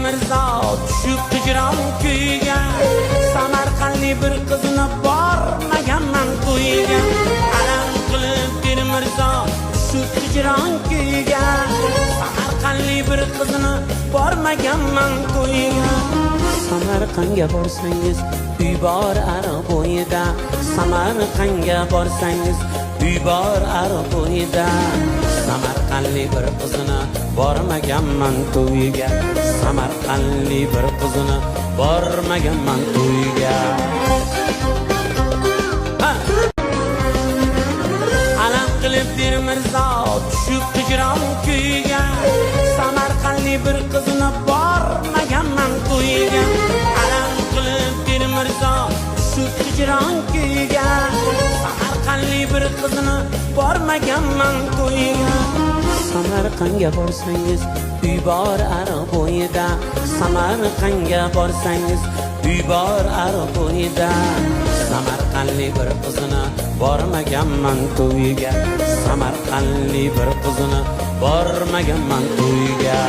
mirzo tushib hijron kuyiga, Samarqandli bir qizini bormaganman to'yiga. Alam qilib bir mirzo tushib hijron kuyiga, Samarqandli bir qizini bormaganman to'yiga. Samarqandga borsangiz uy bor Arbo'yida, Samarqandga borsangiz uy bor Arbo'yida. Samarqandli bir qizini bormaganman to'yiga, Samarqandli bir qizini bormaganman to'yiga. Alam qilib bir mirzo tushib hijron kuyiga, Samarqandli bir qizini bormaganman to'yiga. Alam qilib bir mirzo tushib hijron kuyiga, Samarqandli bir qizini bormaganman to'yiga. Samarqandga borsangiz uy bor Arbo'yida, Samarqandga borsangiz uy bor Arbo'yida. Samarqandli bir qizini bormaganman to'yiga, Samarqandli bir qizini bormaganman to'yiga.